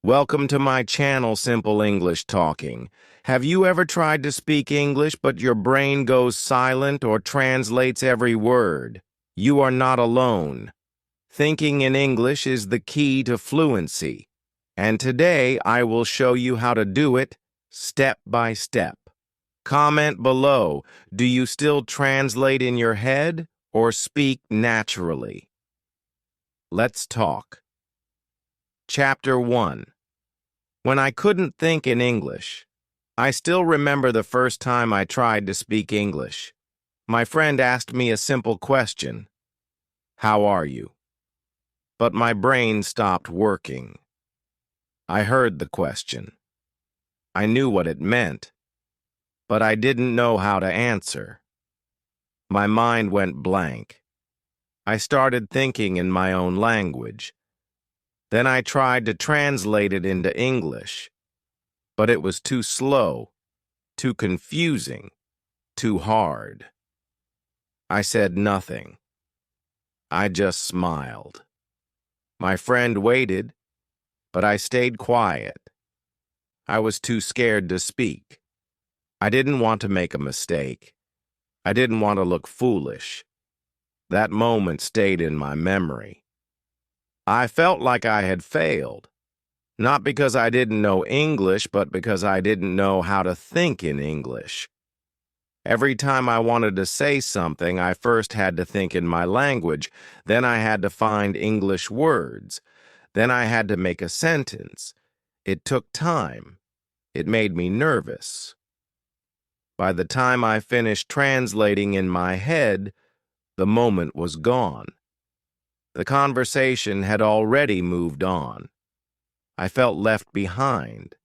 Welcome to my channel, Simple English Talking. Have you ever tried to speak English but your brain goes silent or translates every word? You are not alone. Thinking in English is the key to fluency. And today I will show you how to do it step by step. Comment below, do you still translate in your head or speak naturally? Let's talk. Chapter 1. When I couldn't think in English. I still remember the first time I tried to speak English. My friend asked me a simple question. How are you? But my brain stopped working. I heard the question. I knew what it meant, but I didn't know how to answer. My mind went blank. I started thinking in my own language. Then I tried to translate it into English, but it was too slow, too confusing, too hard. I said nothing. I just smiled. My friend waited, but I stayed quiet. I was too scared to speak. I didn't want to make a mistake. I didn't want to look foolish. That moment stayed in my memory. I felt like I had failed, not because I didn't know English, but because I didn't know how to think in English. Every time I wanted to say something, I first had to think in my language, then I had to find English words, then I had to make a sentence. It took time. It made me nervous. By the time I finished translating in my head, the moment was gone. The conversation had already moved on. I felt left behind.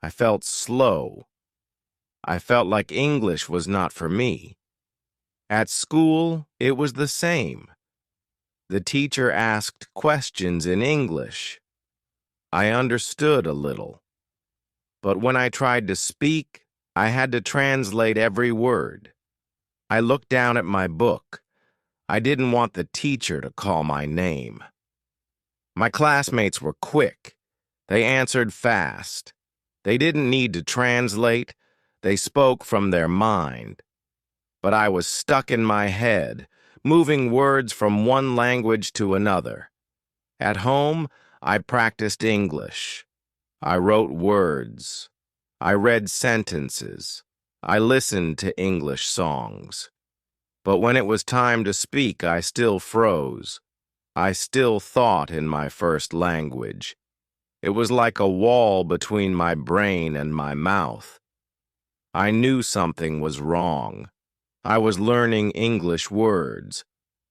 I felt slow. I felt like English was not for me. At school, it was the same. The teacher asked questions in English. I understood a little. But when I tried to speak, I had to translate every word. I looked down at my book. I didn't want the teacher to call my name. My classmates were quick. They answered fast. They didn't need to translate. They spoke from their mind. But I was stuck in my head, moving words from one language to another. At home, I practiced English. I wrote words. I read sentences. I listened to English songs. But when it was time to speak, I still froze. I still thought in my first language. It was like a wall between my brain and my mouth. I knew something was wrong. I was learning English words.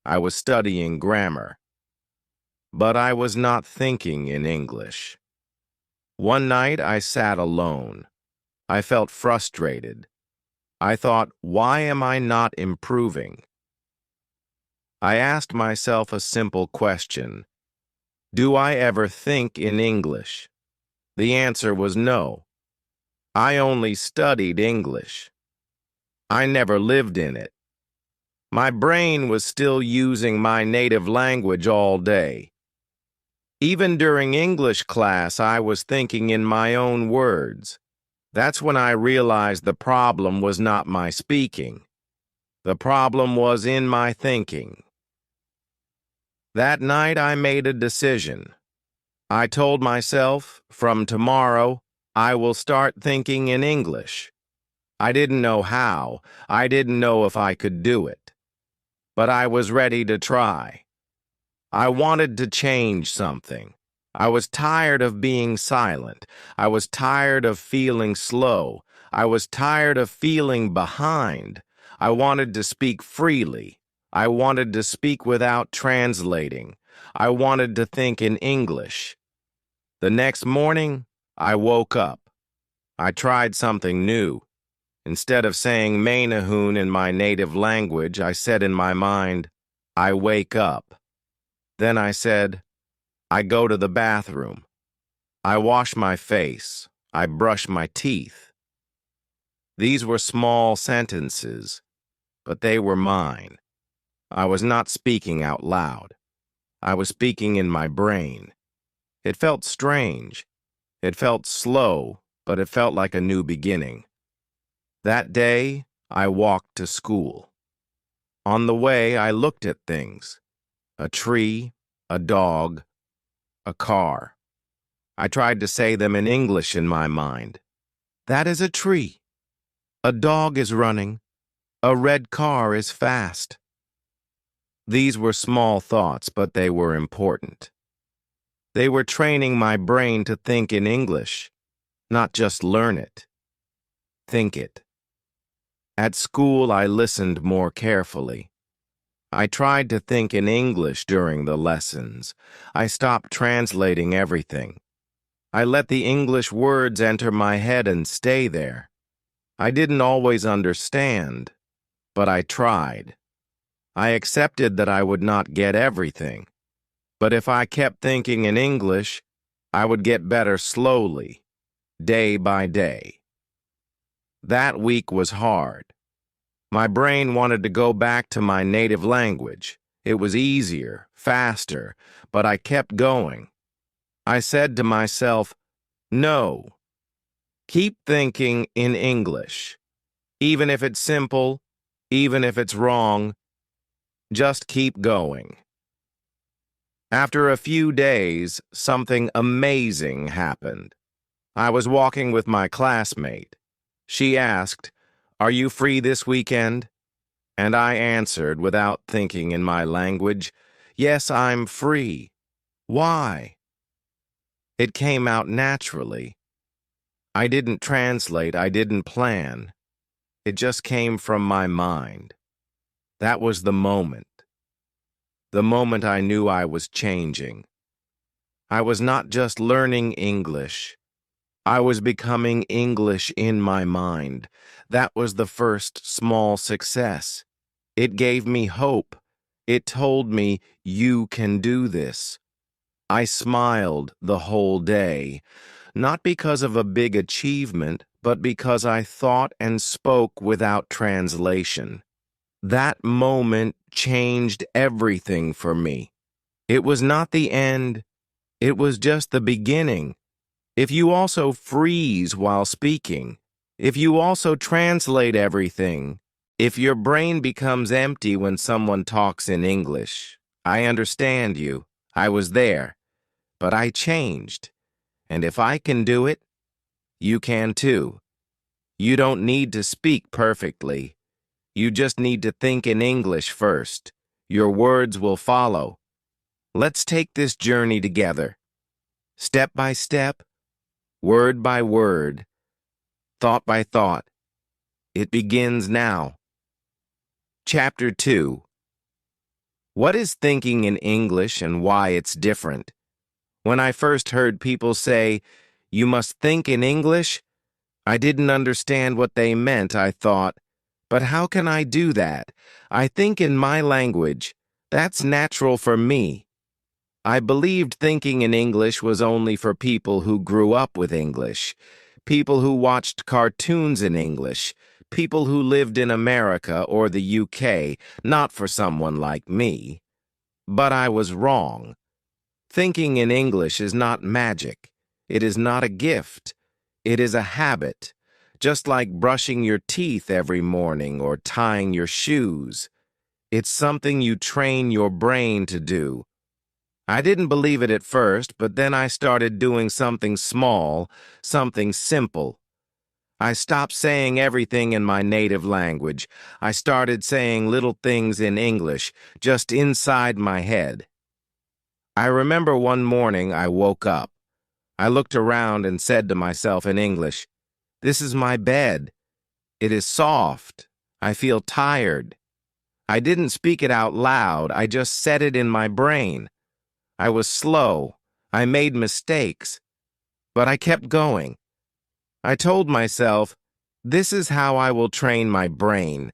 I was studying grammar. But I was not thinking in English. One night I sat alone. I felt frustrated. I thought, why am I not improving? I asked myself a simple question. Do I ever think in English? The answer was no. I only studied English. I never lived in it. My brain was still using my native language all day. Even during English class, I was thinking in my own words. That's when I realized the problem was not my speaking. The problem was in my thinking. That night I made a decision. I told myself, from tomorrow, I will start thinking in English. I didn't know how. I didn't know if I could do it. But I was ready to try. I wanted to change something. I was tired of being silent. I was tired of feeling slow. I was tired of feeling behind. I wanted to speak freely. I wanted to speak without translating. I wanted to think in English. The next morning, I woke up. I tried something new. Instead of saying Mainahun in my native language, I said in my mind, I wake up. Then I said, I go to the bathroom. I wash my face. I brush my teeth. These were small sentences, but they were mine. I was not speaking out loud. I was speaking in my brain. It felt strange. It felt slow, but it felt like a new beginning. That day, I walked to school. On the way, I looked at things. A tree, a dog, a car. I tried to say them in English in my mind. That is a tree. A dog is running. A red car is fast. These were small thoughts, but they were important. They were training my brain to think in English, not just learn it. Think it. At school, I listened more carefully. I tried to think in English during the lessons. I stopped translating everything. I let the English words enter my head and stay there. I didn't always understand, but I tried. I accepted that I would not get everything. But if I kept thinking in English, I would get better slowly, day by day. That week was hard. My brain wanted to go back to my native language. It was easier, faster, but I kept going. I said to myself, no, keep thinking in English. Even if it's simple, even if it's wrong, just keep going. After a few days, something amazing happened. I was walking with my classmate. She asked, "Are you free this weekend?" And I answered without thinking in my language, "Yes, I'm free." Why? It came out naturally. I didn't translate, I didn't plan. It just came from my mind. That was the moment. The moment I knew I was changing. I was not just learning English. I was becoming English in my mind. That was the first small success. It gave me hope. It told me, you can do this. I smiled the whole day, not because of a big achievement, but because I thought and spoke without translation. That moment changed everything for me. It was not the end. It was just the beginning. If you also freeze while speaking, if you also translate everything, if your brain becomes empty when someone talks in English, I understand you. I was there. But I changed. And if I can do it, you can too. You don't need to speak perfectly. You just need to think in English first. Your words will follow. Let's take this journey together. Step by step, word by word, thought by thought. It begins now. Chapter 2. What is thinking in English and why it's different? When I first heard people say, "You must think in English," I didn't understand what they meant. I thought, but how can I do that? I think in my language. That's natural for me. I believed thinking in English was only for people who grew up with English, people who watched cartoons in English, people who lived in America or the UK, not for someone like me. But I was wrong. Thinking in English is not magic. It is not a gift. It is a habit, just like brushing your teeth every morning or tying your shoes. It's something you train your brain to do. I didn't believe it at first, but then I started doing something small, something simple. I stopped saying everything in my native language. I started saying little things in English, just inside my head. I remember one morning I woke up. I looked around and said to myself in English, "This is my bed. It is soft. I feel tired." I didn't speak it out loud. I just said it in my brain. I was slow. I made mistakes. But I kept going. I told myself, this is how I will train my brain.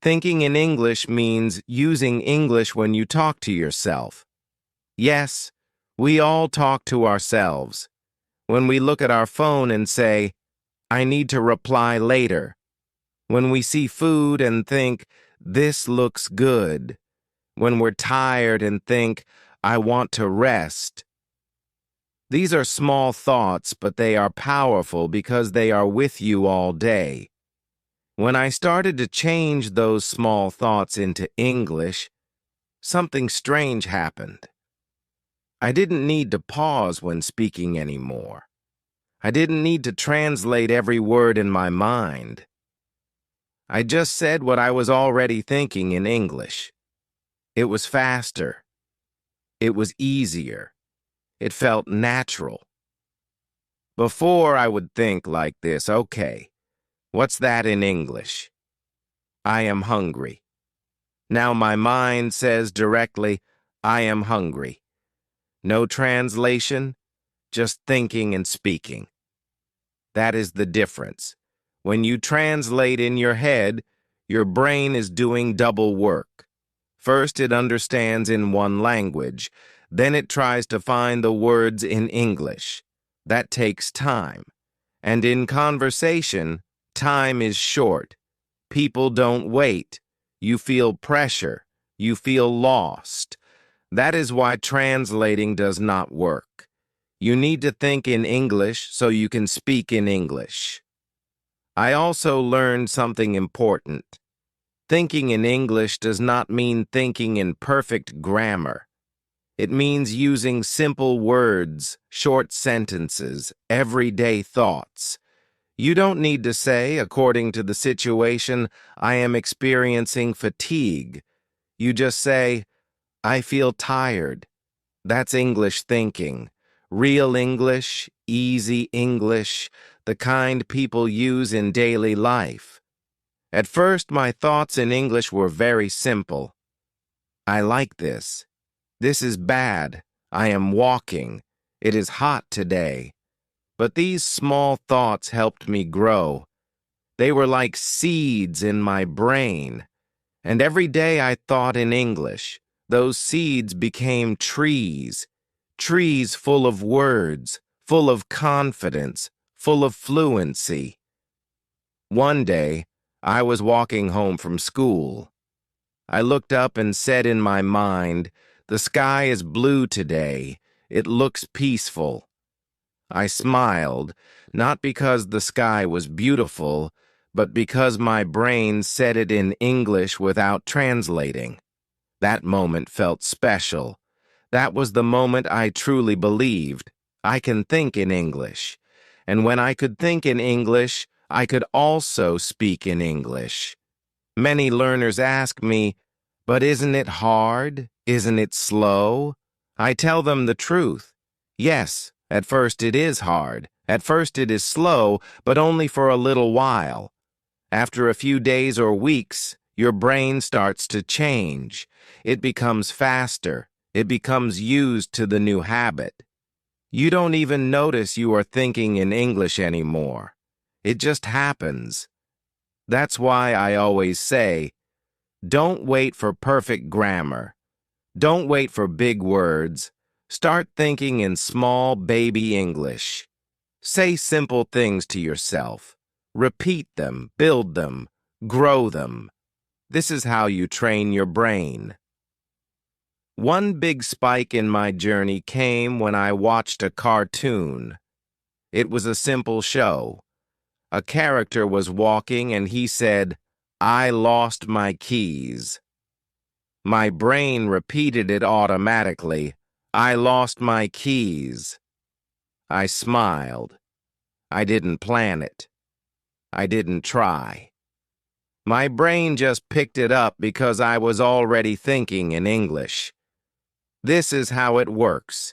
Thinking in English means using English when you talk to yourself. Yes, we all talk to ourselves. When we look at our phone and say, "I need to reply later." When we see food and think, "This looks good." When we're tired and think, "I want to rest." These are small thoughts, but they are powerful because they are with you all day. When I started to change those small thoughts into English, something strange happened. I didn't need to pause when speaking anymore. I didn't need to translate every word in my mind. I just said what I was already thinking in English. It was faster. It was easier. It felt natural. Before I would think like this, okay, what's that in English? I am hungry. Now my mind says directly, I am hungry. No translation, just thinking and speaking. That is the difference. When you translate in your head, your brain is doing double work. First, it understands in one language. Then it tries to find the words in English. That takes time. And in conversation, time is short. People don't wait. You feel pressure. You feel lost. That is why translating does not work. You need to think in English so you can speak in English. I also learned something important. Thinking in English does not mean thinking in perfect grammar. It means using simple words, short sentences, everyday thoughts. You don't need to say, according to the situation, I am experiencing fatigue. You just say, I feel tired. That's English thinking. Real English, easy English, the kind people use in daily life. At first, my thoughts in English were very simple. I like this. This is bad. I am walking. It is hot today. But these small thoughts helped me grow. They were like seeds in my brain. And every day I thought in English. Those seeds became trees. Trees full of words, full of confidence, full of fluency. One day, I was walking home from school. I looked up and said in my mind, the sky is blue today. It looks peaceful. I smiled, not because the sky was beautiful, but because my brain said it in English without translating. That moment felt special. That was the moment I truly believed. I can think in English. And when I could think in English, I could also speak in English. Many learners ask me, but isn't it hard? Isn't it slow? I tell them the truth. Yes, at first it is hard. At first it is slow, but only for a little while. After a few days or weeks, your brain starts to change. It becomes faster. It becomes used to the new habit. You don't even notice you are thinking in English anymore. It just happens. That's why I always say, don't wait for perfect grammar. Don't wait for big words. Start thinking in small baby English. Say simple things to yourself. Repeat them, build them, grow them. This is how you train your brain. One big spike in my journey came when I watched a cartoon. It was a simple show. A character was walking and he said, I lost my keys. My brain repeated it automatically. I lost my keys. I smiled. I didn't plan it. I didn't try. My brain just picked it up because I was already thinking in English. This is how it works.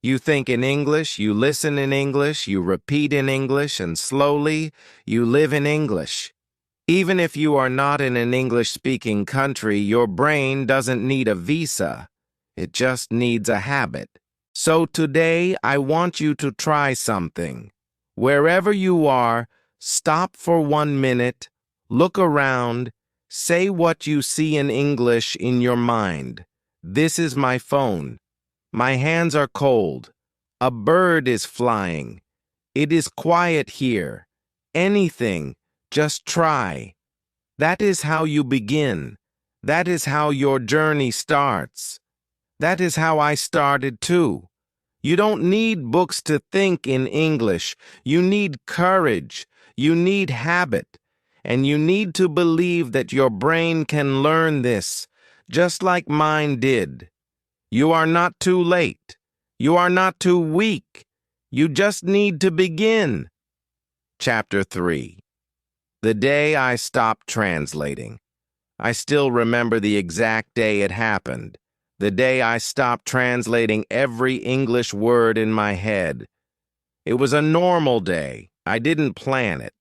You think in English, you listen in English, you repeat in English, and slowly, you live in English. Even if you are not in an English-speaking country, your brain doesn't need a visa. It just needs a habit. So today, I want you to try something. Wherever you are, stop for 1 minute, look around, say what you see in English in your mind. This is my phone. My hands are cold. A bird is flying. It is quiet here. Anything, just try. That is how you begin. That is how your journey starts. That is how I started too. You don't need books to think in English. You need courage. You need habit. And you need to believe that your brain can learn this, just like mine did. You are not too late. You are not too weak. You just need to begin. Chapter 3. The day I stopped translating. I still remember the exact day it happened. The day I stopped translating every English word in my head. It was a normal day. I didn't plan it.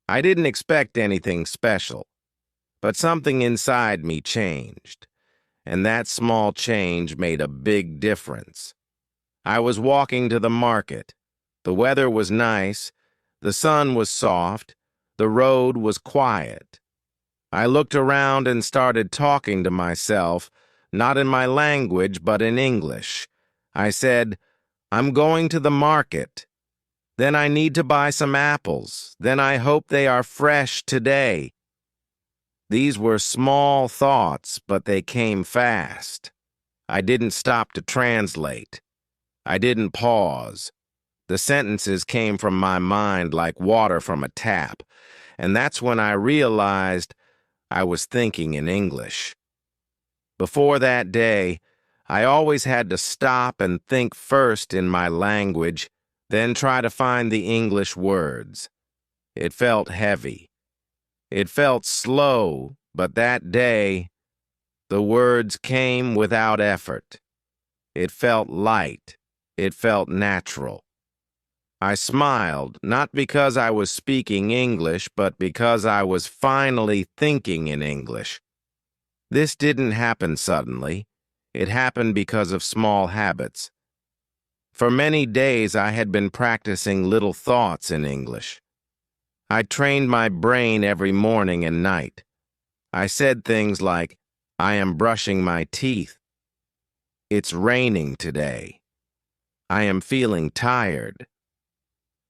I didn't expect anything special. But something inside me changed. And that small change made a big difference. I was walking to the market. The weather was nice. The sun was soft. The road was quiet. I looked around and started talking to myself, not in my language, but in English. I said, "I'm going to the market. Then I need to buy some apples. Then I hope they are fresh today." These were small thoughts, but they came fast. I didn't stop to translate. I didn't pause. The sentences came from my mind like water from a tap, and that's when I realized I was thinking in English. Before that day, I always had to stop and think first in my language, then try to find the English words. It felt heavy. It felt slow, but that day, the words came without effort. It felt light. It felt natural. I smiled, not because I was speaking English, but because I was finally thinking in English. This didn't happen suddenly. It happened because of small habits. For many days, I had been practicing little thoughts in English. I trained my brain every morning and night. I said things like, "I am brushing my teeth." "It's raining today." "I am feeling tired."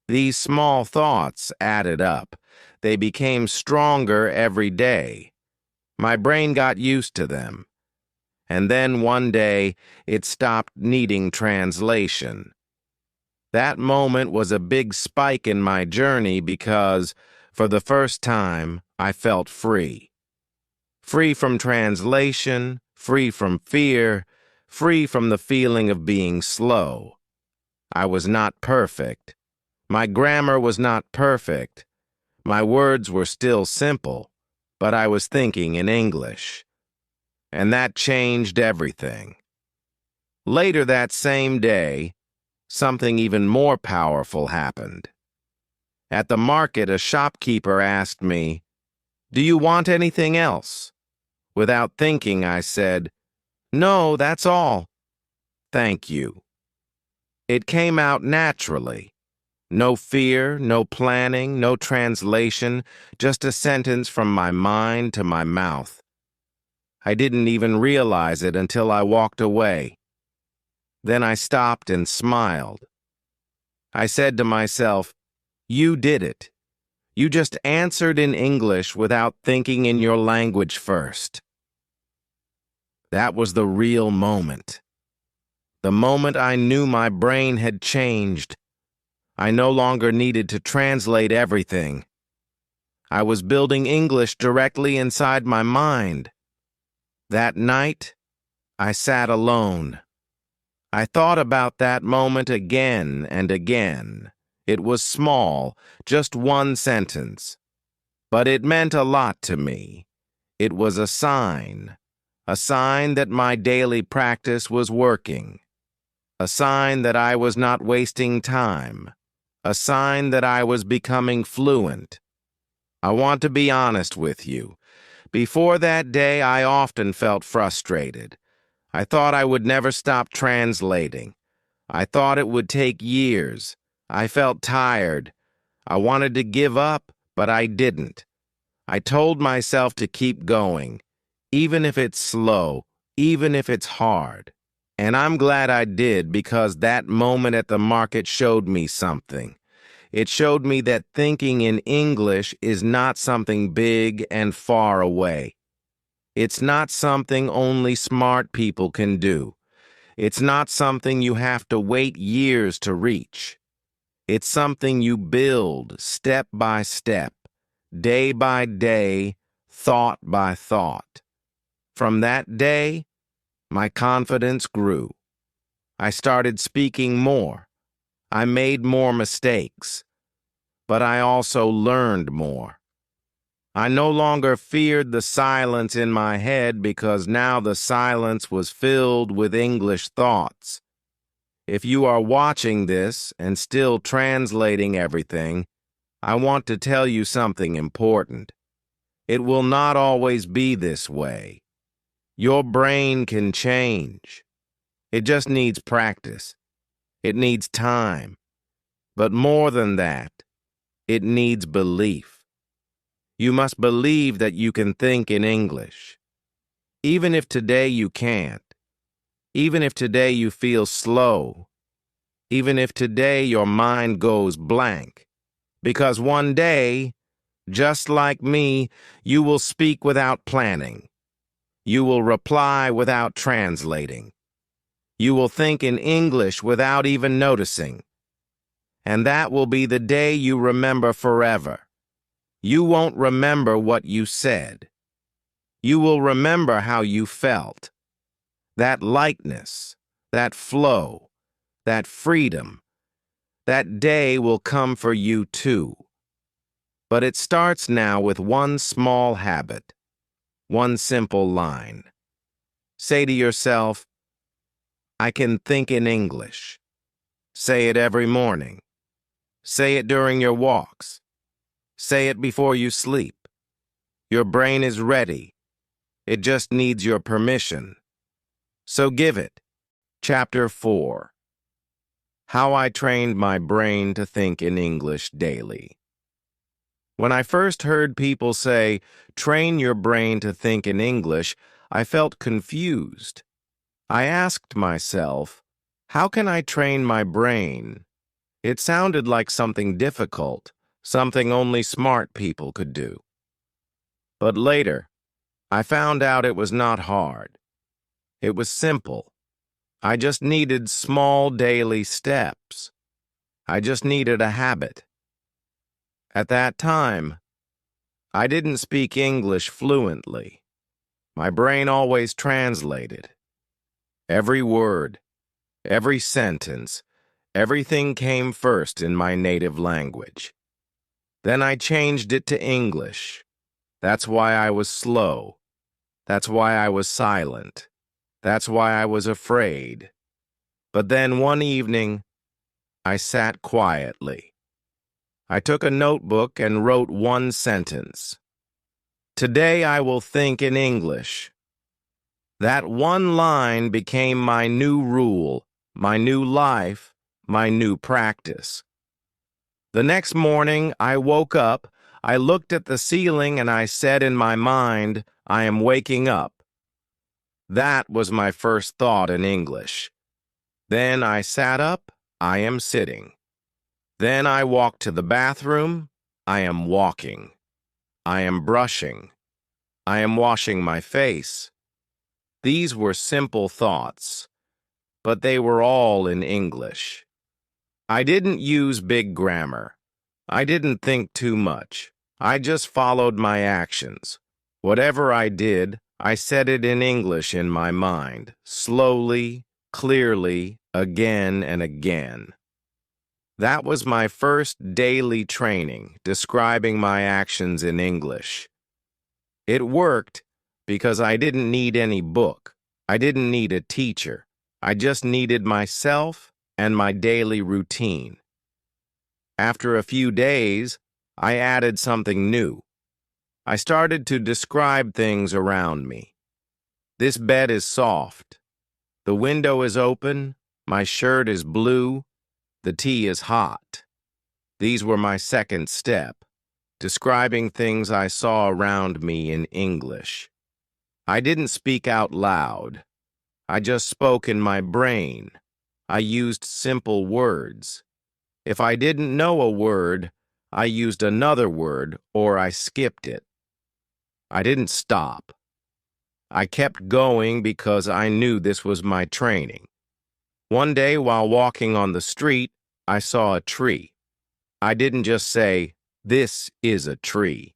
These small thoughts added up. They became stronger every day. My brain got used to them. And then one day, it stopped needing translation. That moment was a big spike in my journey because, for the first time, I felt free. Free from translation, free from fear, free from the feeling of being slow. I was not perfect. My grammar was not perfect. My words were still simple, but I was thinking in English. And that changed everything. Later that same day, something even more powerful happened. At the market, a shopkeeper asked me, "Do you want anything else?" Without thinking, I said, "No, that's all. Thank you." It came out naturally. No fear, no planning, no translation, just a sentence from my mind to my mouth. I didn't even realize it until I walked away. Then I stopped and smiled. I said to myself, "You did it. You just answered in English without thinking in your language first." That was the real moment. The moment I knew my brain had changed. I no longer needed to translate everything. I was building English directly inside my mind. That night, I sat alone. I thought about that moment again and again. It was small, just one sentence. But it meant a lot to me. It was a sign that my daily practice was working. A sign that I was not wasting time. A sign that I was becoming fluent. I want to be honest with you. Before that day, I often felt frustrated. I thought I would never stop translating. I thought it would take years. I felt tired. I wanted to give up, but I didn't. I told myself to keep going, even if it's slow, even if it's hard. And I'm glad I did, because that moment at the market showed me something. It showed me that thinking in English is not something big and far away. It's not something only smart people can do. It's not something you have to wait years to reach. It's something you build step by step, day by day, thought by thought. From that day, my confidence grew. I started speaking more. I made more mistakes, but I also learned more. I no longer feared the silence in my head because now the silence was filled with English thoughts. If you are watching this and still translating everything, I want to tell you something important. It will not always be this way. Your brain can change. It just needs practice. It needs time. But more than that, it needs belief. You must believe that you can think in English. Even if today you can't, even if today you feel slow, even if today your mind goes blank, because one day, just like me, you will speak without planning. You will reply without translating. You will think in English without even noticing. And that will be the day you remember forever. You won't remember what you said. You will remember how you felt. That lightness, that flow, that freedom, that day will come for you too. But it starts now with one small habit, one simple line. Say to yourself, I can think in English. Say it every morning. Say it during your walks. Say it before you sleep. Your brain is ready. It just needs your permission. So give it. Chapter 4. How I Trained My Brain to Think in English Daily. When I first heard people say, train your brain to think in English, I felt confused. I asked myself, how can I train my brain? It sounded like something difficult, something only smart people could do. But later, I found out it was not hard. It was simple. I just needed small daily steps. I just needed a habit. At that time, I didn't speak English fluently. My brain always translated. Every word, every sentence, everything came first in my native language. Then I changed it to English. That's why I was slow. That's why I was silent. That's why I was afraid. But then one evening, I sat quietly. I took a notebook and wrote one sentence. Today I will think in English. That one line became my new rule, my new life, my new practice. The next morning, I woke up, I looked at the ceiling, and I said in my mind, I am waking up. That was my first thought in English. Then I sat up, I am sitting. Then I walked to the bathroom, I am walking. I am brushing. I am washing my face. These were simple thoughts, but they were all in English. I didn't use big grammar. I didn't think too much. I just followed my actions. Whatever I did, I said it in English in my mind, slowly, clearly, again and again. That was my first daily training, describing my actions in English. It worked because I didn't need any book. I didn't need a teacher. I just needed myself and my daily routine. After a few days, I added something new. I started to describe things around me. This bed is soft. The window is open. My shirt is blue. The tea is hot. These were my second step, describing things I saw around me in English. I didn't speak out loud. I just spoke in my brain. I used simple words. If I didn't know a word, I used another word or I skipped it. I didn't stop. I kept going because I knew this was my training. One day while walking on the street, I saw a tree. I didn't just say, "This is a tree."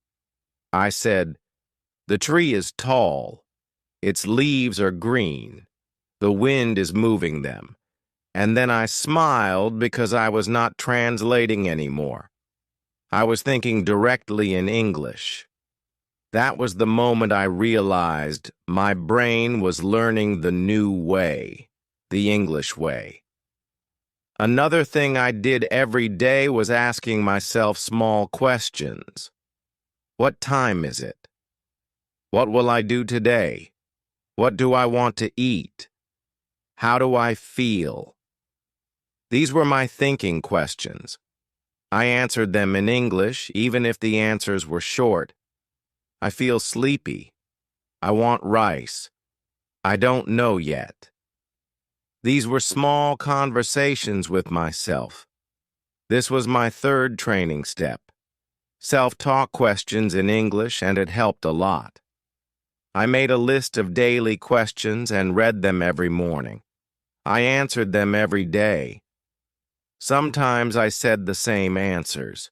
I said, "The tree is tall. Its leaves are green. The wind is moving them." And then I smiled because I was not translating anymore. I was thinking directly in English. That was the moment I realized my brain was learning the new way, the English way. Another thing I did every day was asking myself small questions. What time is it? What will I do today? What do I want to eat? How do I feel? These were my thinking questions. I answered them in English, even if the answers were short. I feel sleepy. I want rice. I don't know yet. These were small conversations with myself. This was my third training step. Self-talk questions in English, and it helped a lot. I made a list of daily questions and read them every morning. I answered them every day. Sometimes I said the same answers,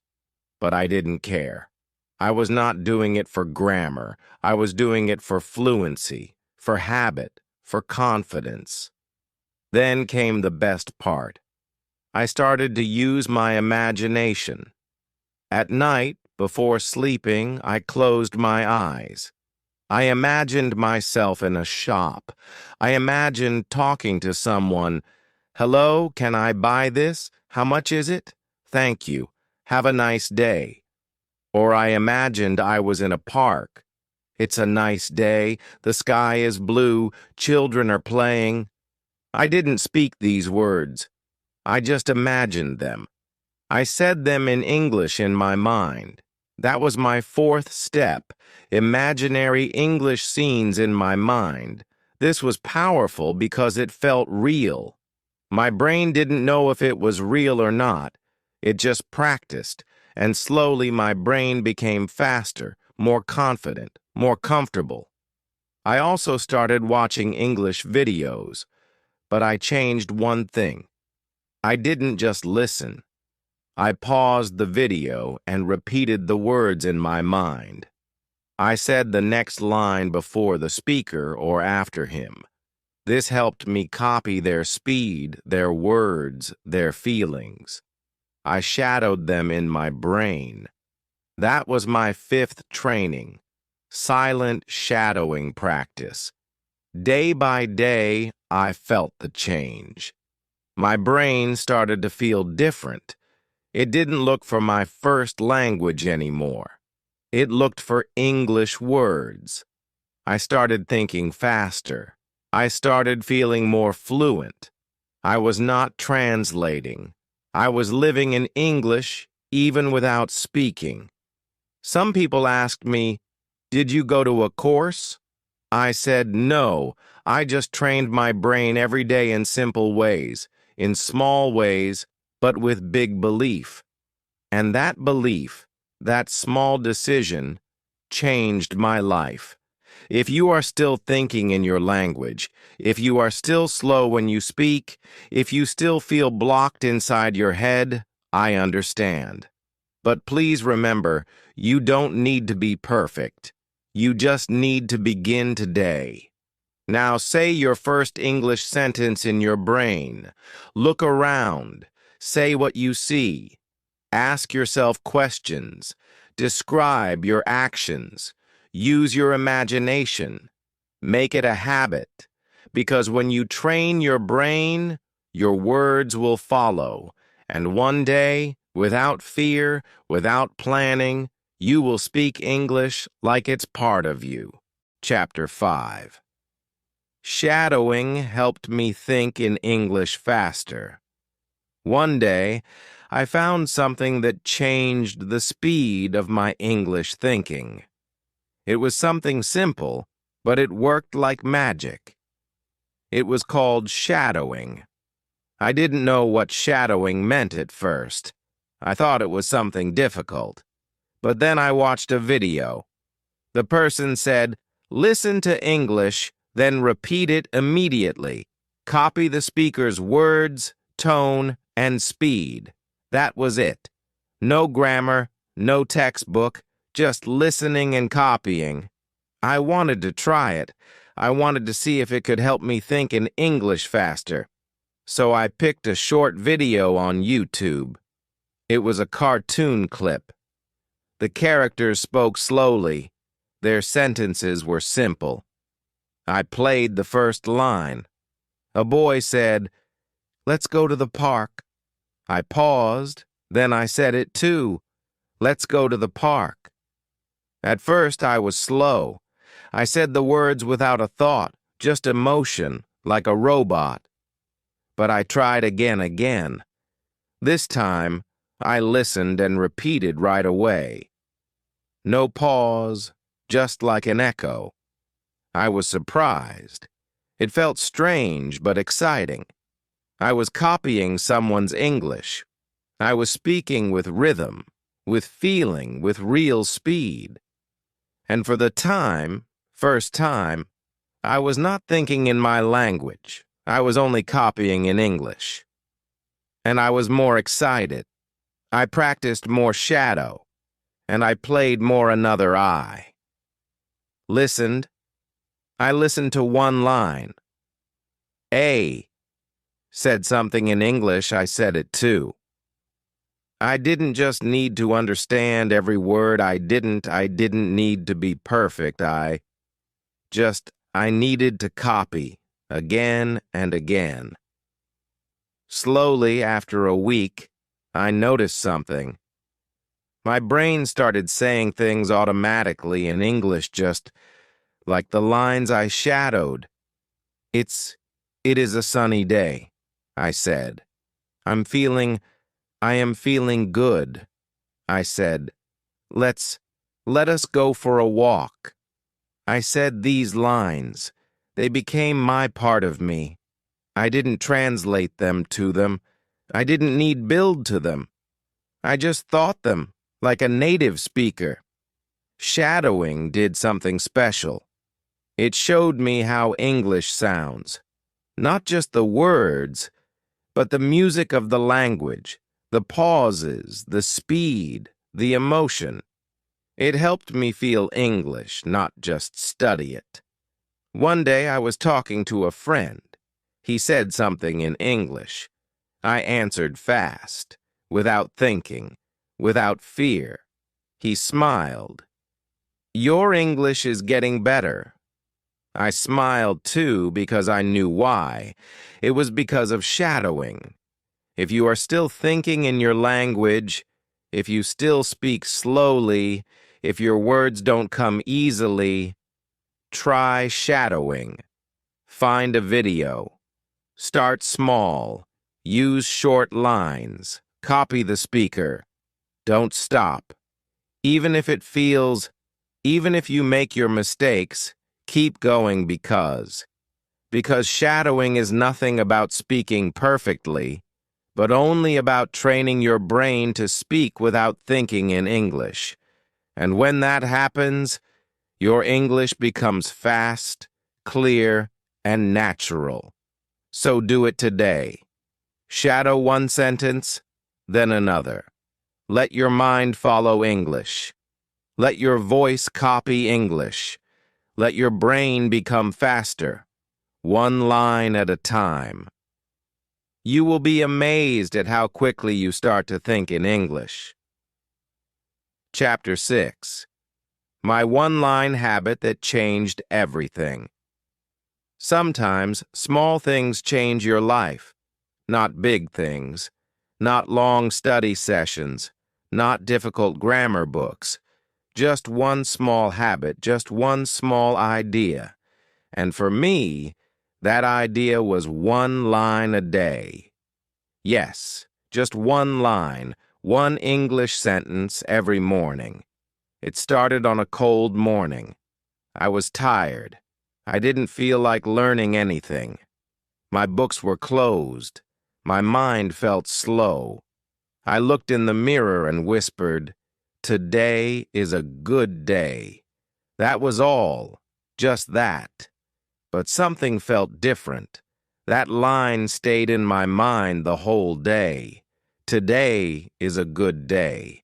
but I didn't care. I was not doing it for grammar. I was doing it for fluency, for habit, for confidence. Then came the best part. I started to use my imagination. At night, before sleeping, I closed my eyes. I imagined myself in a shop. I imagined talking to someone. "Hello, can I buy this? How much is it? Thank you. Have a nice day." Or I imagined I was in a park. "It's a nice day. The sky is blue. Children are playing." I didn't speak these words. I just imagined them. I said them in English in my mind. That was my fourth step, imaginary English scenes in my mind. This was powerful because it felt real. My brain didn't know if it was real or not. It just practiced, and slowly my brain became faster, more confident, more comfortable. I also started watching English videos, but I changed one thing. I didn't just listen. I paused the video and repeated the words in my mind. I said the next line before the speaker or after him. This helped me copy their speed, their words, their feelings. I shadowed them in my brain. That was my fifth training, silent shadowing practice. Day by day, I felt the change. My brain started to feel different. It didn't look for my first language anymore. It looked for English words. I started thinking faster. I started feeling more fluent. I was not translating. I was living in English even without speaking. Some people asked me, "Did you go to a course?" I said, "No, I just trained my brain every day in simple ways, in small ways, but with big belief." And that belief, that small decision, changed my life. If you are still thinking in your language, if you are still slow when you speak, if you still feel blocked inside your head, I understand. But please remember, you don't need to be perfect. You just need to begin today. Now say your first English sentence in your brain. Look around. Say what you see. Ask yourself questions. Describe your actions. Use your imagination. Make it a habit. Because when you train your brain, your words will follow. And one day, without fear, without planning, you will speak English like it's part of you. Chapter 5. Shadowing helped me think in English faster. One day, I found something that changed the speed of my English thinking. It was something simple, but it worked like magic. It was called shadowing. I didn't know what shadowing meant at first. I thought it was something difficult. But then I watched a video. The person said, "Listen to English, then repeat it immediately." Copy the speaker's words, tone, and speed. That was it. No grammar, no textbook, just listening and copying. I wanted to try it. I wanted to see if it could help me think in English faster. So I picked a short video on YouTube. It was a cartoon clip. The characters spoke slowly. Their sentences were simple. I played the first line. A boy said, "Let's go to the park." I paused, then I said it too. "Let's go to the park." At first I was slow. I said the words without a thought, just emotion, like a robot. But I tried again. This time, I listened and repeated right away. No pause, just like an echo. I was surprised. It felt strange but exciting. I was copying someone's English. I was speaking with rhythm, with feeling, with real speed. And for the first time, I was not thinking in my language. I was only copying in English. And I was more excited. I practiced more shadow, and I played more another eye. Listened. I listened to one line. A said something in English, I said it too. I didn't just need to understand every word. I didn't need to be perfect. I needed to copy again and again. Slowly, after a week, I noticed something. My brain started saying things automatically in English, just like the lines I shadowed. It is a sunny day, I said. I am feeling good. I said, let us go for a walk. I said these lines. They became my part of me. I didn't translate them to them. I didn't need build to them. I just thought them, like a native speaker. Shadowing did something special. It showed me how English sounds. Not just the words, but the music of the language, the pauses, the speed, the emotion. It helped me feel English, not just study it. One day I was talking to a friend. He said something in English. I answered fast, without thinking, without fear. He smiled. "Your English is getting better." I smiled too because I knew why. It was because of shadowing. If you are still thinking in your language, if you still speak slowly, if your words don't come easily, try shadowing. Find a video. Start small. Use short lines. Copy the speaker. Don't stop. Even if you make your mistakes, keep going because shadowing is nothing about speaking perfectly, but only about training your brain to speak without thinking in English. And when that happens, your English becomes fast, clear, and natural. So do it today. Shadow one sentence, then another. Let your mind follow English. Let your voice copy English. Let your brain become faster, one line at a time. You will be amazed at how quickly you start to think in English. Chapter 6. My one-line habit that changed everything. Sometimes small things change your life, not big things, not long study sessions, not difficult grammar books, just one small habit, just one small idea. And for me, that idea was one line a day. Yes, just one line, one English sentence every morning. It started on a cold morning. I was tired. I didn't feel like learning anything. My books were closed. My mind felt slow. I looked in the mirror and whispered, "Today is a good day." That was all, just that. But something felt different. That line stayed in my mind the whole day. Today is a good day.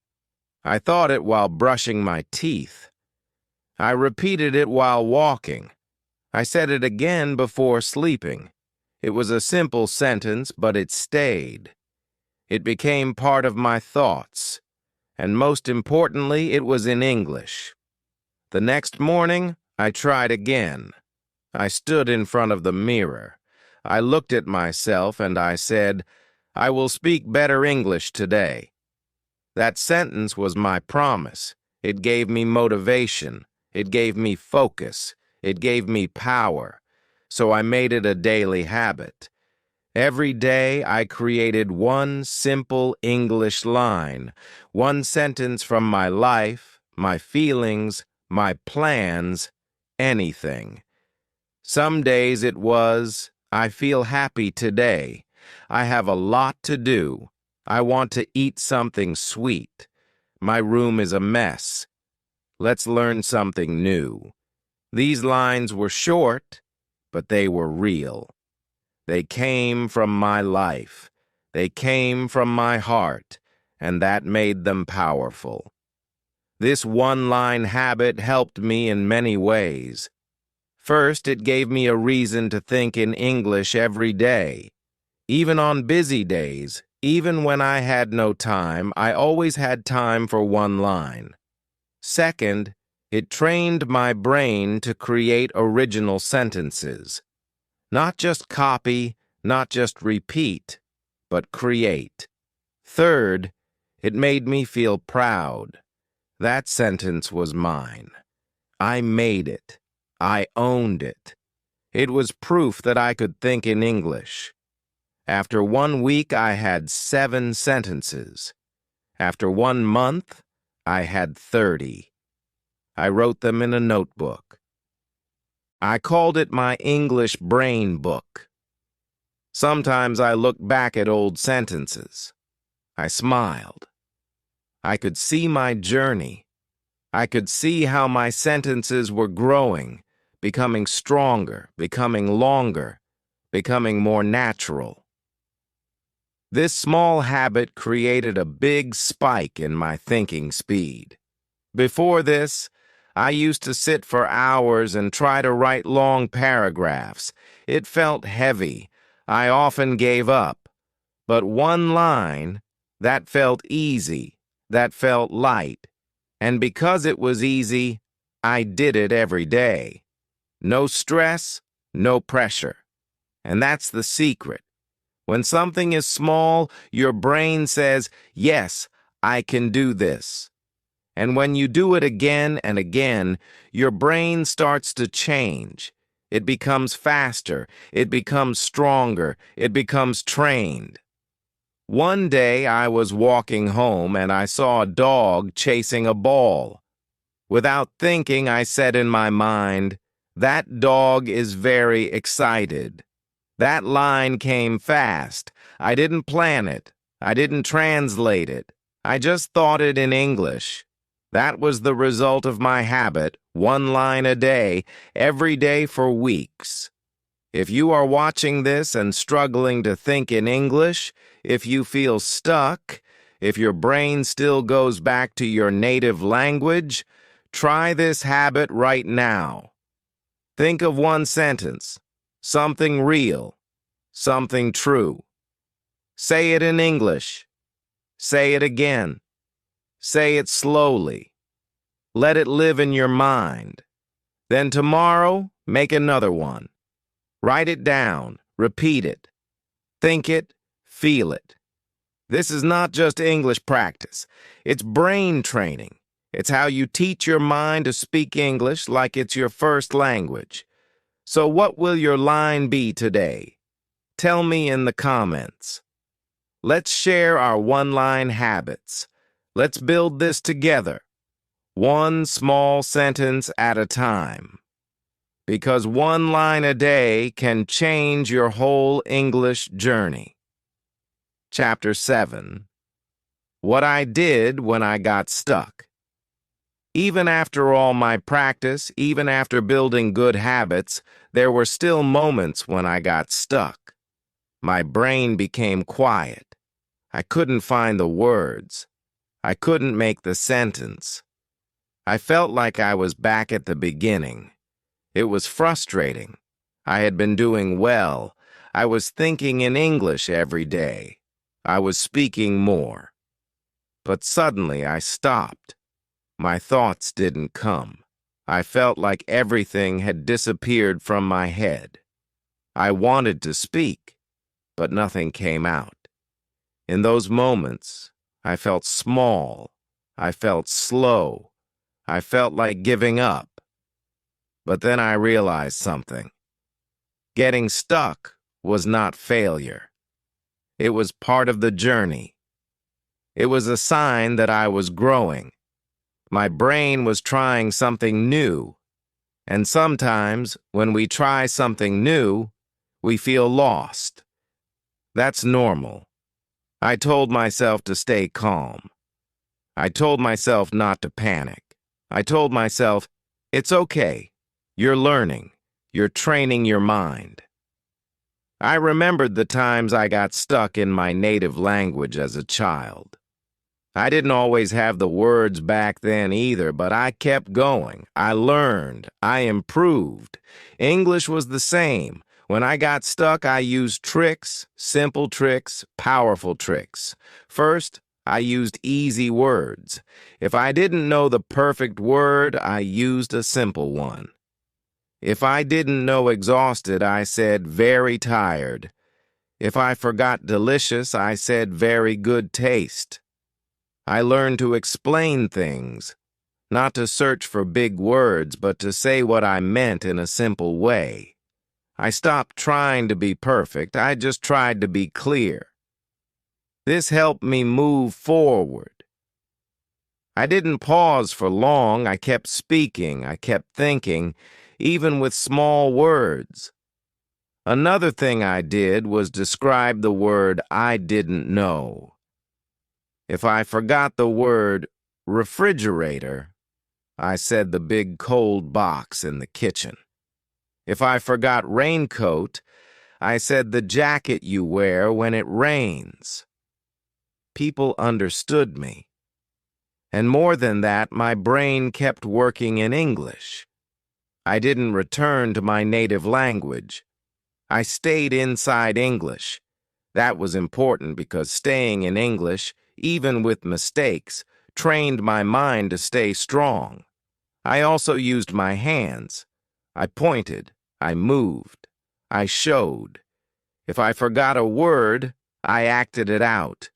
I thought it while brushing my teeth. I repeated it while walking. I said it again before sleeping. It was a simple sentence, but it stayed. It became part of my thoughts. And most importantly, it was in English. The next morning, I tried again. I stood in front of the mirror. I looked at myself and I said, I will speak better English today. That sentence was my promise. It gave me motivation. It gave me focus. It gave me power. So I made it a daily habit. Every day I created one simple English line, one sentence from my life, my feelings, my plans, anything. Some days it was, I feel happy today. I have a lot to do. I want to eat something sweet. My room is a mess. Let's learn something new. These lines were short, but they were real. They came from my life. They came from my heart, and that made them powerful. This one-line habit helped me in many ways. First, it gave me a reason to think in English every day. Even on busy days, even when I had no time, I always had time for one line. Second, it trained my brain to create original sentences. Not just copy, not just repeat, but create. Third, it made me feel proud. That sentence was mine. I made it. I owned it. It was proof that I could think in English. After 1 week, I had 7 sentences. After 1 month, I had 30. I wrote them in a notebook. I called it my English brain book. Sometimes I looked back at old sentences. I smiled. I could see my journey. I could see how my sentences were growing, becoming stronger, becoming longer, becoming more natural. This small habit created a big spike in my thinking speed. Before this, I used to sit for hours and try to write long paragraphs. It felt heavy. I often gave up. But one line, that felt easy, that felt light. And because it was easy, I did it every day. No stress, no pressure. And that's the secret. When something is small, your brain says, yes, I can do this. And when you do it again and again, your brain starts to change. It becomes faster, it becomes stronger, it becomes trained. One day I was walking home and I saw a dog chasing a ball. Without thinking, I said in my mind, that dog is very excited. That line came fast. I didn't plan it. I didn't translate it. I just thought it in English. That was the result of my habit, one line a day, every day for weeks. If you are watching this and struggling to think in English, if you feel stuck, if your brain still goes back to your native language, try this habit right now. Think of one sentence, something real, something true. Say it in English. Say it again. Say it slowly. Let it live in your mind. Then tomorrow, make another one. Write it down. Repeat it. Think it. Feel it. This is not just English practice. It's brain training. It's how you teach your mind to speak English like it's your first language. So what will your line be today? Tell me in the comments. Let's share our one-line habits. Let's build this together, one small sentence at a time. Because one line a day can change your whole English journey. Chapter 7. What I did when I got stuck. Even after all my practice, even after building good habits, there were still moments when I got stuck. My brain became quiet. I couldn't find the words. I couldn't make the sentence. I felt like I was back at the beginning. It was frustrating. I had been doing well. I was thinking in English every day. I was speaking more. But suddenly I stopped. My thoughts didn't come. I felt like everything had disappeared from my head. I wanted to speak, but nothing came out. In those moments, I felt small. I felt slow. I felt like giving up. But then I realized something. Getting stuck was not failure. It was part of the journey. It was a sign that I was growing. My brain was trying something new. And sometimes, when we try something new, we feel lost. That's normal. I told myself to stay calm. I told myself not to panic. I told myself, it's okay. You're learning. You're training your mind. I remembered the times I got stuck in my native language as a child. I didn't always have the words back then either, but I kept going. I learned. I improved. English was the same. When I got stuck, I used tricks, simple tricks, powerful tricks. First, I used easy words. If I didn't know the perfect word, I used a simple one. If I didn't know exhausted, I said very tired. If I forgot delicious, I said very good taste. I learned to explain things, not to search for big words, but to say what I meant in a simple way. I stopped trying to be perfect. I just tried to be clear. This helped me move forward. I didn't pause for long. I kept speaking. I kept thinking, even with small words. Another thing I did was describe the word I didn't know. If I forgot the word refrigerator, I said the big cold box in the kitchen. If I forgot raincoat, I said the jacket you wear when it rains. People understood me. And more than that, my brain kept working in English. I didn't return to my native language. I stayed inside English. That was important because staying in English, even with mistakes, trained my mind to stay strong. I also used my hands. I pointed. I moved. I showed. If I forgot a word, I acted it out.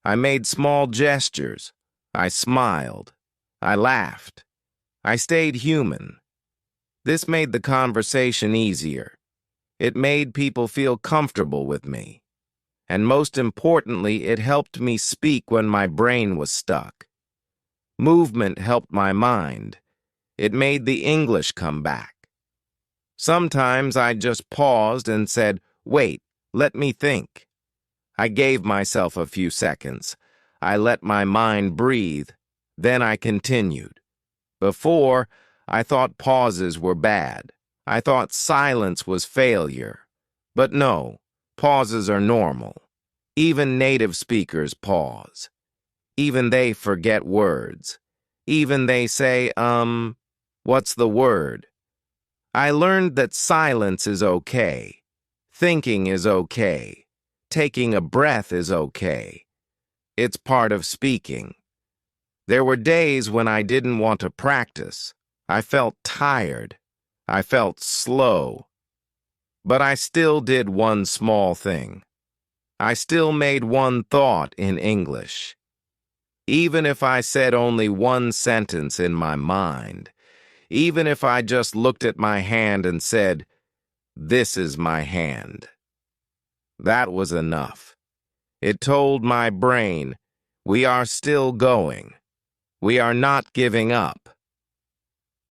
I made small gestures. I smiled. I laughed. I stayed human. This made the conversation easier. It made people feel comfortable with me. And most importantly, it helped me speak when my brain was stuck. Movement helped my mind. It made the English come back. Sometimes I just paused and said, wait, let me think. I gave myself a few seconds. I let my mind breathe. Then I continued. Before, I thought pauses were bad. I thought silence was failure. But no, pauses are normal. Even native speakers pause. Even they forget words. Even they say, what's the word? I learned that silence is okay. Thinking is okay. Taking a breath is okay. It's part of speaking. There were days when I didn't want to practice. I felt tired. I felt slow. But I still did one small thing. I still made one thought in English. Even if I said only one sentence in my mind, even if I just looked at my hand and said, "This is my hand." That was enough. It told my brain, we are still going. We are not giving up.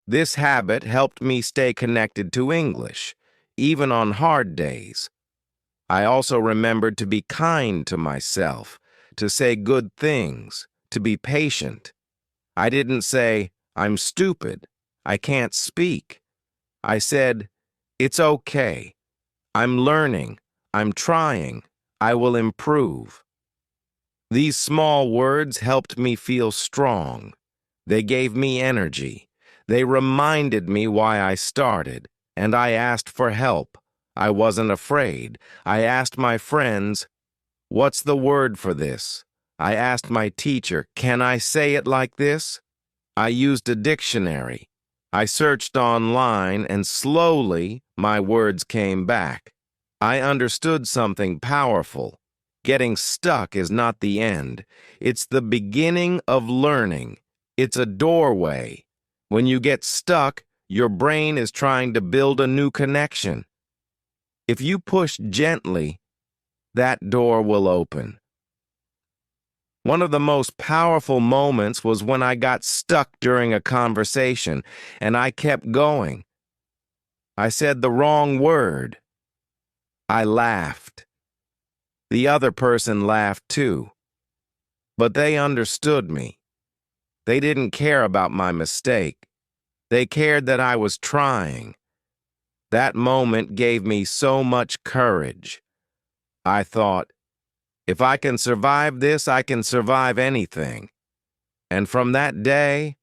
This habit helped me stay connected to English, even on hard days. I also remembered to be kind to myself, to say good things, to be patient. I didn't say, I'm stupid, I can't speak. I said, it's okay. I'm learning. I'm trying. I will improve. These small words helped me feel strong. They gave me energy. They reminded me why I started, and I asked for help. I wasn't afraid. I asked my friends, "What's the word for this?" I asked my teacher, "Can I say it like this?" I used a dictionary. I searched online, and slowly my words came back. I understood something powerful. Getting stuck is not the end. It's the beginning of learning. It's a doorway. When you get stuck, your brain is trying to build a new connection. If you push gently, that door will open. One of the most powerful moments was when I got stuck during a conversation, and I kept going. I said the wrong word. I laughed. The other person laughed too. But they understood me. They didn't care about my mistake. They cared that I was trying. That moment gave me so much courage. I thought, if I can survive this, I can survive anything. And from that day,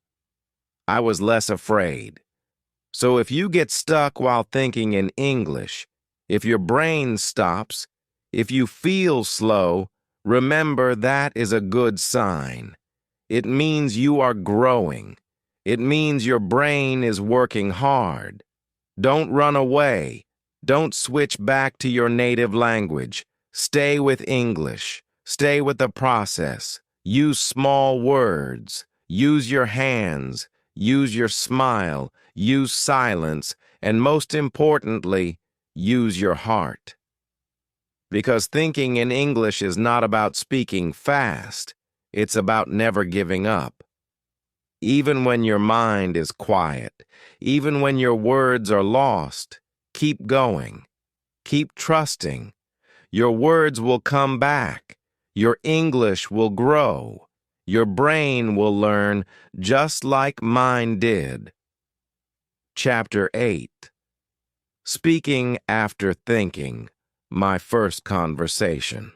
I was less afraid. So if you get stuck while thinking in English, if your brain stops, if you feel slow, remember that is a good sign. It means you are growing. It means your brain is working hard. Don't run away. Don't switch back to your native language. Stay with English. Stay with the process. Use small words. Use your hands. Use your smile. Use silence. And most importantly, use your heart. Because thinking in English is not about speaking fast. It's about never giving up. Even when your mind is quiet, even when your words are lost, keep going. Keep trusting. Your words will come back. Your English will grow. Your brain will learn just like mine did. Chapter 8. Speaking after thinking, my first conversation.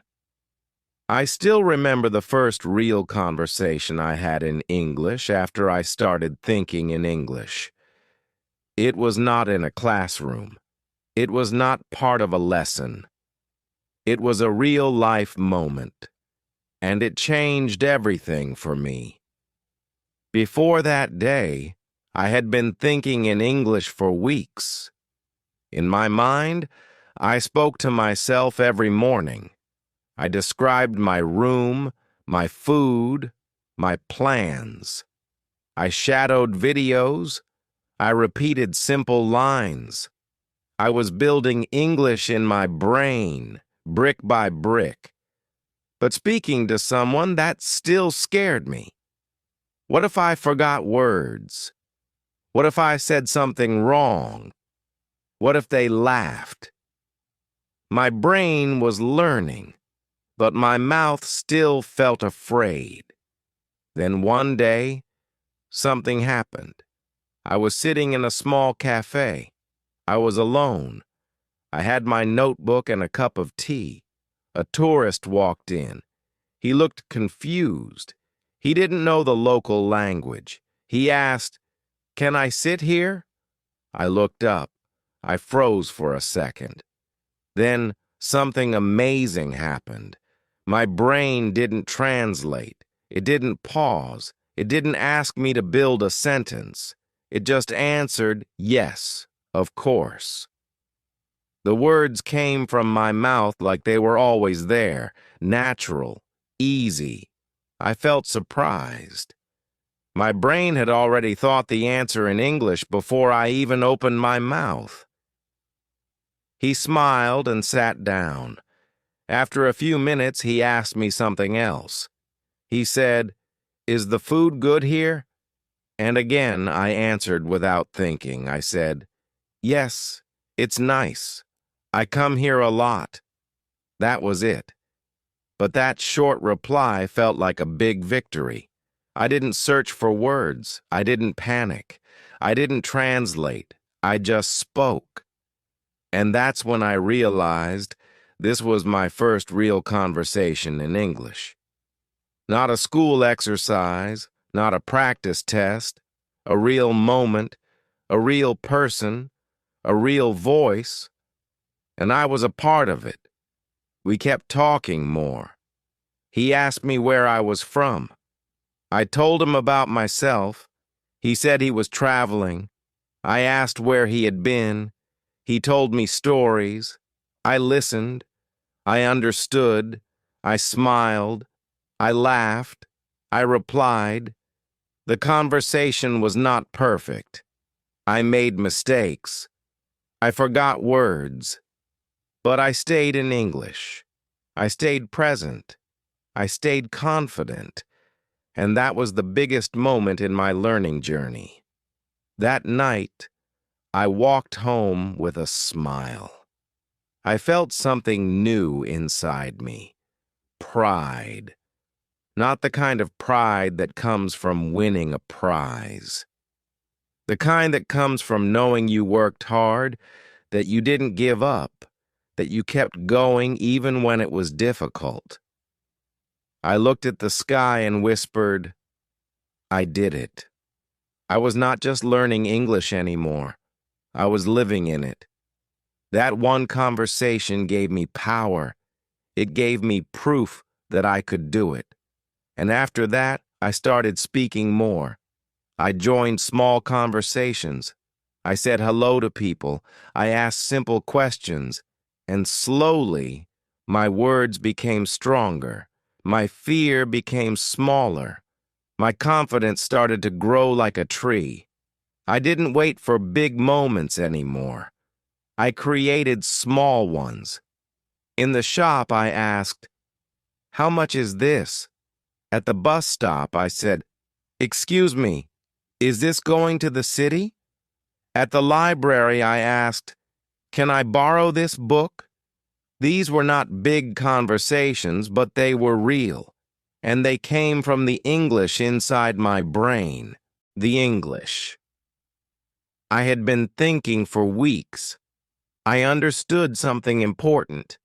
I still remember the first real conversation I had in English after I started thinking in English. It was not in a classroom. It was not part of a lesson. It was a real-life moment, and it changed everything for me. Before that day, I had been thinking in English for weeks. In my mind, I spoke to myself every morning. I described my room, my food, my plans. I shadowed videos. I repeated simple lines. I was building English in my brain, brick by brick. But speaking to someone, that still scared me. What if I forgot words? What if I said something wrong? What if they laughed? My brain was learning, but my mouth still felt afraid. Then one day, something happened. I was sitting in a small cafe. I was alone. I had my notebook and a cup of tea. A tourist walked in. He looked confused. He didn't know the local language. He asked, "Can I sit here?" I looked up. I froze for a second. Then something amazing happened. My brain didn't translate. It didn't pause. It didn't ask me to build a sentence. It just answered, "Yes, of course." The words came from my mouth like they were always there, natural, easy. I felt surprised. My brain had already thought the answer in English before I even opened my mouth. He smiled and sat down. After a few minutes, he asked me something else. He said, "Is the food good here?" And again, I answered without thinking. I said, "Yes, it's nice. I come here a lot." That was it. But that short reply felt like a big victory. I didn't search for words. I didn't panic. I didn't translate. I just spoke. And that's when I realized This was my first real conversation in English. Not a school exercise, not a practice test, a real moment, a real person, a real voice, and I was a part of it. We kept talking more. He asked me where I was from. I told him about myself. He said he was traveling. I asked where he had been. He told me stories. I listened. I understood. I smiled. I laughed. I replied. The conversation was not perfect. I made mistakes. I forgot words. But I stayed in English. I stayed present. I stayed confident. And that was the biggest moment in my learning journey. That night, I walked home with a smile. I felt something new inside me. Pride. Not the kind of pride that comes from winning a prize. The kind that comes from knowing you worked hard, that you didn't give up, that you kept going even when it was difficult. I looked at the sky and whispered, I did it. I was not just learning English anymore. I was living in it. That one conversation gave me power. It gave me proof that I could do it. And after that, I started speaking more. I joined small conversations. I said hello to people. I asked simple questions. And slowly, my words became stronger. My fear became smaller. My confidence started to grow like a tree. I didn't wait for big moments anymore. I created small ones. In the shop, I asked, "How much is this?" At the bus stop, I said, "Excuse me, is this going to the city?" At the library, I asked, "Can I borrow this book?" These were not big conversations, but they were real, and they came from the English inside my brain. The English. I had been thinking for weeks. I understood something important.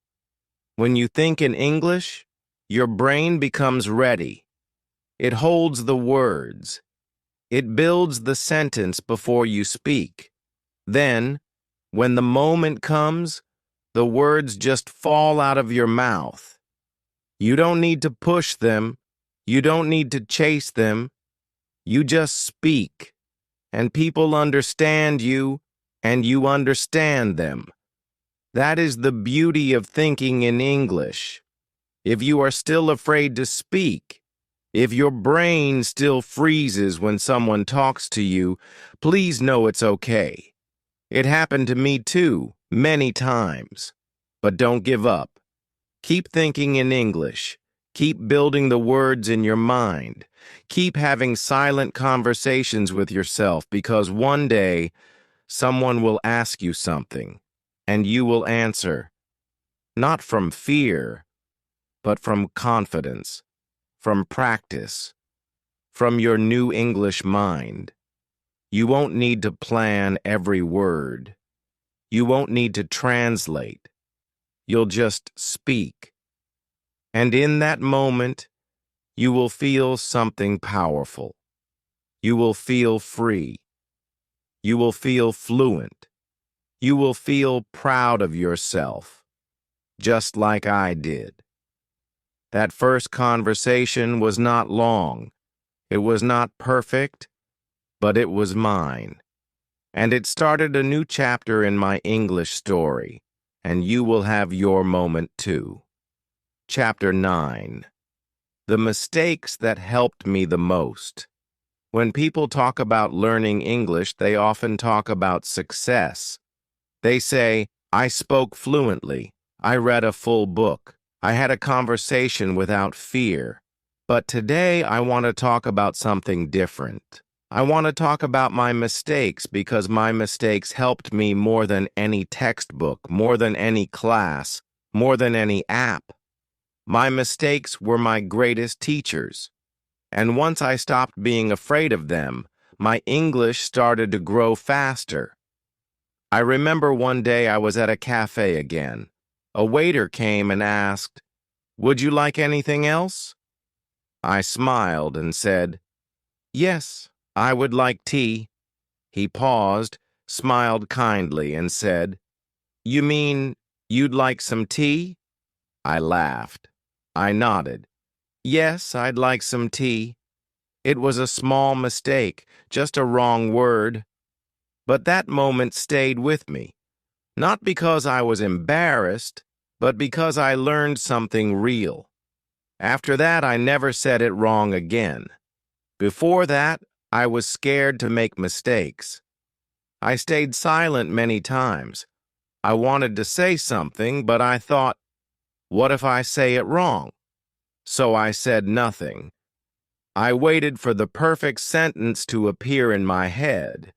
When you think in English, your brain becomes ready. It holds the words. It builds the sentence before you speak. Then, when the moment comes, the words just fall out of your mouth. You don't need to push them. You don't need to chase them. You just speak, and people understand you, and you understand them. That is the beauty of thinking in English. If you are still afraid to speak, if your brain still freezes when someone talks to you, please know it's okay. It happened to me too, many times. But don't give up. Keep thinking in English. Keep building the words in your mind. Keep having silent conversations with yourself, because one day someone will ask you something, and you will answer, not from fear, but from confidence, from practice, from your new English mind. You won't need to plan every word. You won't need to translate. You'll just speak. And in that moment, you will feel something powerful. You will feel free. You will feel fluent. You will feel proud of yourself, just like I did. That first conversation was not long. It was not perfect, but it was mine. And it started a new chapter in my English story, and you will have your moment too. Chapter 9. The mistakes that helped me the most. When people talk about learning English, they often talk about success. They say, I spoke fluently, I read a full book, I had a conversation without fear. But today I want to talk about something different. I want to talk about my mistakes, because my mistakes helped me more than any textbook, more than any class, more than any app. My mistakes were my greatest teachers. And once I stopped being afraid of them, my English started to grow faster. I remember one day I was at a cafe again. A waiter came and asked, "Would you like anything else?" I smiled and said, "Yes, I would like tea." He paused, smiled kindly, and said, "You mean you'd like some tea?" I laughed. I nodded. "Yes, I'd like some tea." It was a small mistake, just a wrong word. But that moment stayed with me, not because I was embarrassed, but because I learned something real. After that, I never said it wrong again. Before that, I was scared to make mistakes. I stayed silent many times. I wanted to say something, but I thought, what if I say it wrong? So I said nothing. I waited for the perfect sentence to appear in my head.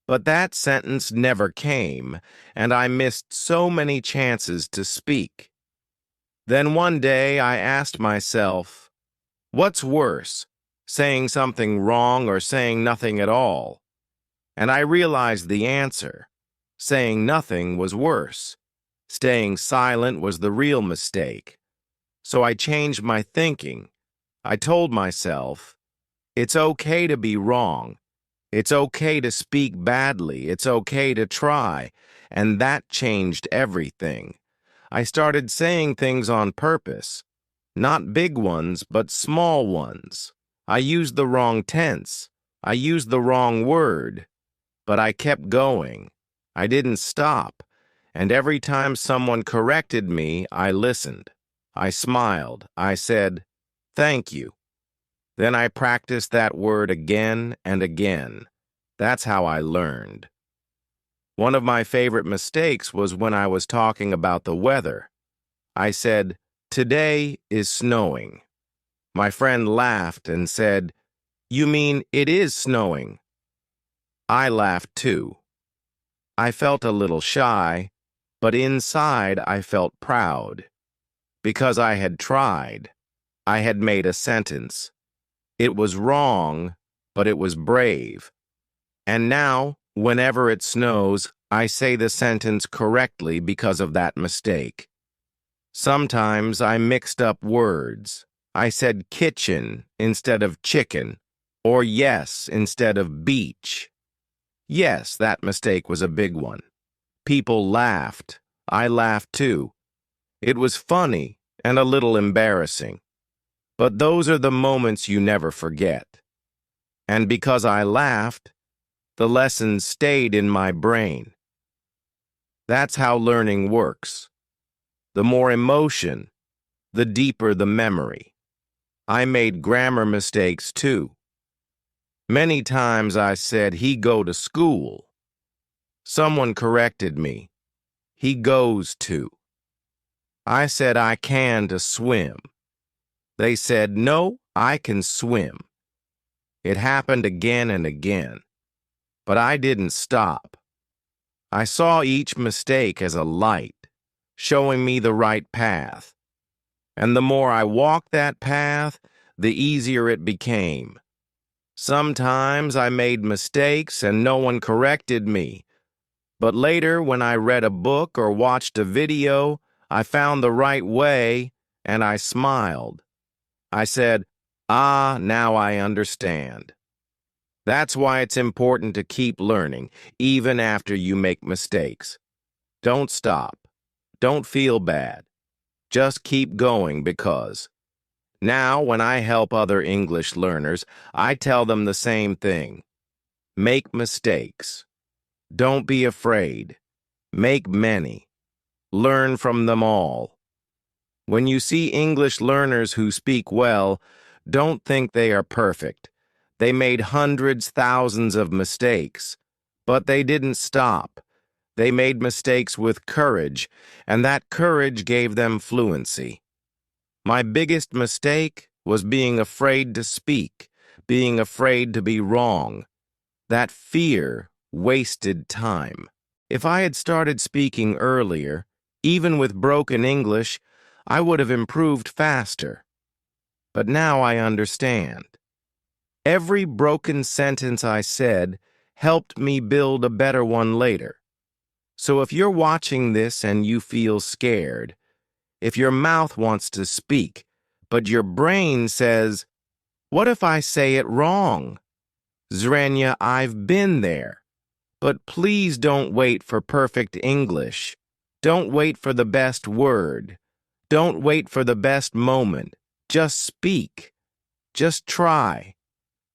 But that sentence never came, and I missed so many chances to speak. Then one day I asked myself, what's worse, saying something wrong or saying nothing at all? And I realized the answer. Saying nothing was worse. Staying silent was the real mistake. So I changed my thinking. I told myself, it's okay to be wrong. It's okay to speak badly. It's okay to try. And that changed everything. I started saying things on purpose. Not big ones, but small ones. I used the wrong tense. I used the wrong word. But I kept going. I didn't stop. And every time someone corrected me, I listened. I smiled. I said, "Thank you." Then I practiced that word again and again. That's how I learned. One of my favorite mistakes was when I was talking about the weather. I said, "Today is snowing." My friend laughed and said, "You mean it is snowing?" I laughed too. I felt a little shy, but inside I felt proud. Because I had tried. I had made a sentence. It was wrong, but it was brave. And now, whenever it snows, I say the sentence correctly because of that mistake. Sometimes I mixed up words. I said kitchen instead of chicken, or yes instead of beach. Yes, that mistake was a big one. People laughed. I laughed too. It was funny and a little embarrassing. But those are the moments you never forget. And because I laughed, the lesson stayed in my brain. That's how learning works. The more emotion, the deeper the memory. I made grammar mistakes too. Many times I said, "He go to school." Someone corrected me. "He goes to." I said, "I can to swim." They said, "No, I can swim." It happened again and again. But I didn't stop. I saw each mistake as a light, showing me the right path. And the more I walked that path, the easier it became. Sometimes I made mistakes and no one corrected me. But later, when I read a book or watched a video, I found the right way and I smiled. I said, "Ah, now I understand." That's why it's important to keep learning, even after you make mistakes. Don't stop. Don't feel bad. Just keep going because now when I help other English learners, I tell them the same thing. Make mistakes. Don't be afraid. Make many. Learn from them all. When you see English learners who speak well, don't think they are perfect. They made hundreds, thousands of mistakes. But they didn't stop. They made mistakes with courage, and that courage gave them fluency. My biggest mistake was being afraid to speak, being afraid to be wrong. That fear wasted time. If I had started speaking earlier, even with broken English, I would have improved faster. But now I understand. Every broken sentence I said helped me build a better one later. So if you're watching this and you feel scared, if your mouth wants to speak, but your brain says, "What if I say it wrong?" Zrenya, I've been there. But please don't wait for perfect English. Don't wait for the best word. Don't wait for the best moment. Just speak. Just try.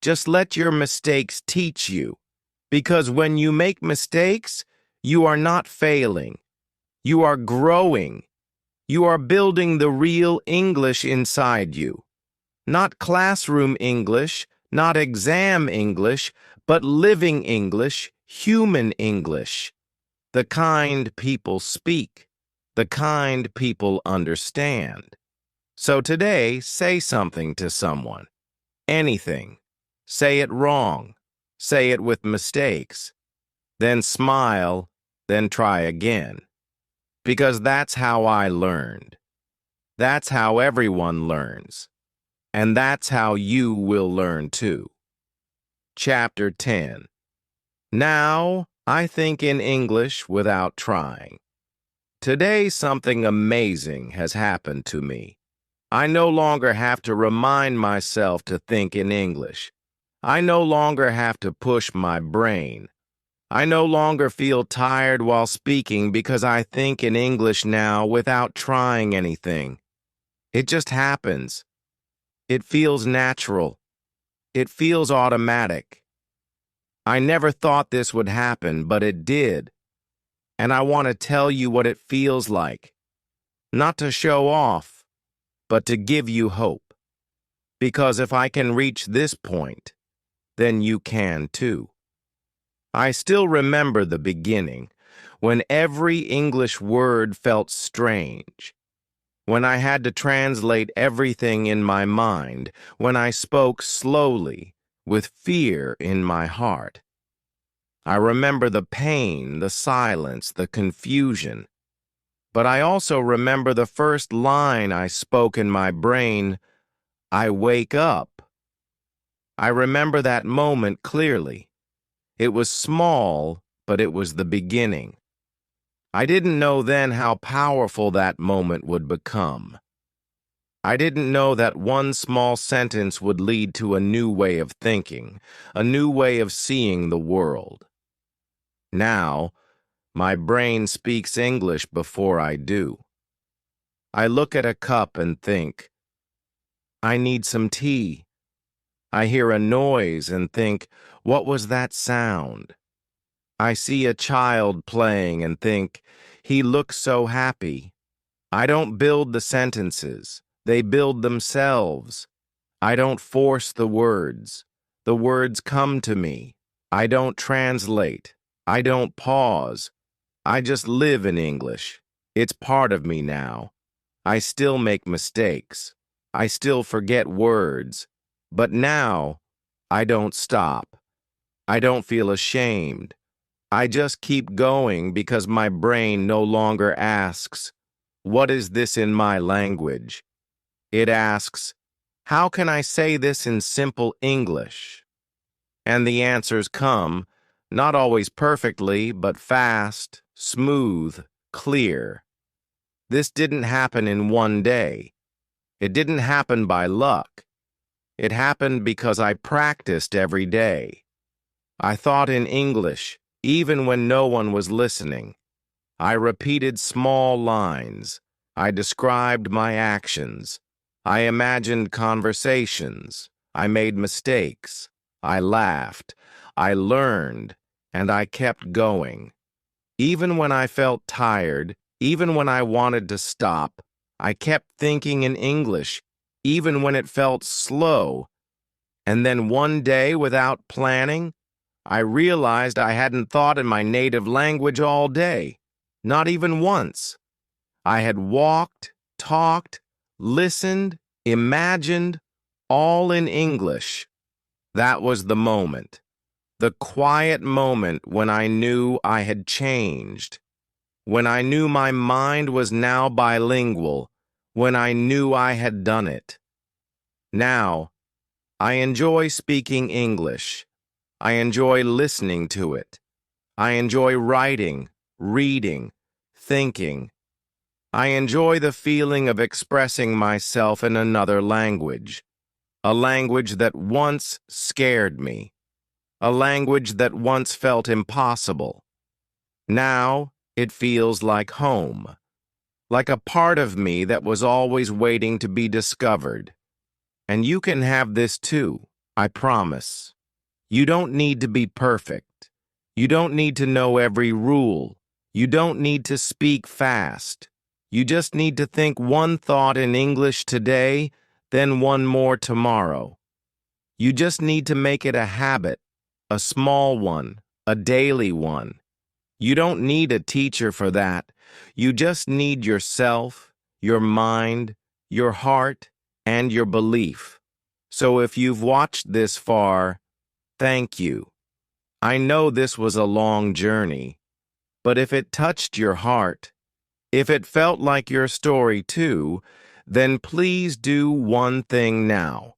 Just let your mistakes teach you. Because when you make mistakes, you are not failing. You are growing. You are building the real English inside you. Not classroom English, not exam English, but living English, human English. The kind people speak, the kind people understand. So today, say something to someone. Anything. Say it wrong. Say it with mistakes. Then smile, then try again. Because that's how I learned. That's how everyone learns. And that's how you will learn too. Chapter 10. Now, I think in English without trying. Today, something amazing has happened to me. I no longer have to remind myself to think in English. I no longer have to push my brain. I no longer feel tired while speaking because I think in English now without trying anything. It just happens. It feels natural. It feels automatic. I never thought this would happen, but it did. And I want to tell you what it feels like. Not to show off, but to give you hope. Because if I can reach this point, then you can too. I still remember the beginning, when every English word felt strange, when I had to translate everything in my mind, when I spoke slowly, with fear in my heart. I remember the pain, the silence, the confusion. But I also remember the first line I spoke in my brain, "I wake up." I remember that moment clearly. It was small, but it was the beginning. I didn't know then how powerful that moment would become. I didn't know that one small sentence would lead to a new way of thinking, a new way of seeing the world. Now, my brain speaks English before I do. I look at a cup and think, I need some tea. I hear a noise and think, what was that sound? I see a child playing and think, he looks so happy. I don't build the sentences. They build themselves. I don't force the words. The words come to me. I don't translate. I don't pause. I just live in English. It's part of me now. I still make mistakes. I still forget words. But now, I don't stop. I don't feel ashamed. I just keep going because my brain no longer asks, what is this in my language? It asks, how can I say this in simple English? And the answers come, not always perfectly, but fast, smooth, clear. This didn't happen in one day. It didn't happen by luck. It happened because I practiced every day. I thought in English, even when no one was listening. I repeated small lines. I described my actions. I imagined conversations. I made mistakes. I laughed. I learned, and I kept going. Even when I felt tired, even when I wanted to stop, I kept thinking in English, even when it felt slow. And then one day, without planning, I realized I hadn't thought in my native language all day, not even once. I had walked, talked, listened, imagined, all in English. That was the moment. The quiet moment when I knew I had changed. When I knew my mind was now bilingual. When I knew I had done it. Now, I enjoy speaking English. I enjoy listening to it. I enjoy writing, reading, thinking. I enjoy the feeling of expressing myself in another language, a language that once scared me, a language that once felt impossible. Now it feels like home, like a part of me that was always waiting to be discovered. And you can have this too, I promise. You don't need to be perfect. You don't need to know every rule. You don't need to speak fast. You just need to think one thought in English today, then one more tomorrow. You just need to make it a habit, a small one, a daily one. You don't need a teacher for that. You just need yourself, your mind, your heart, and your belief. So if you've watched this far, thank you. I know this was a long journey, but if it touched your heart, if it felt like your story too, then please do one thing now.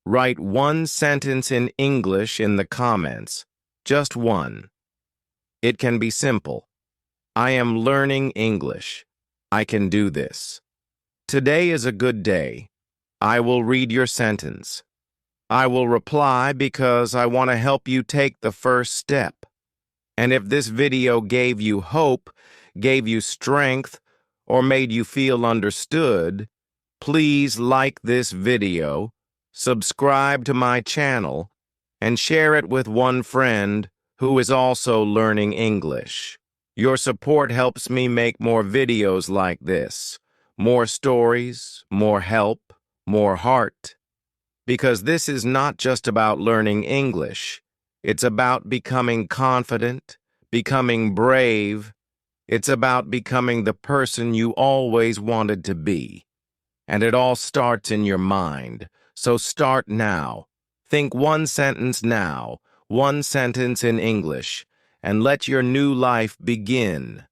Write one sentence in English in the comments, just one. It can be simple. I am learning English. I can do this. Today is a good day. I will read your sentence. I will reply because I want to help you take the first step. And if this video gave you hope, gave you strength, or made you feel understood, please like this video, subscribe to my channel, and share it with one friend who is also learning English. Your support helps me make more videos like this, more stories, more help, more heart. Because this is not just about learning English. It's about becoming confident, becoming brave. It's about becoming the person you always wanted to be. And it all starts in your mind. So start now. Think one sentence now, one sentence in English, and let your new life begin.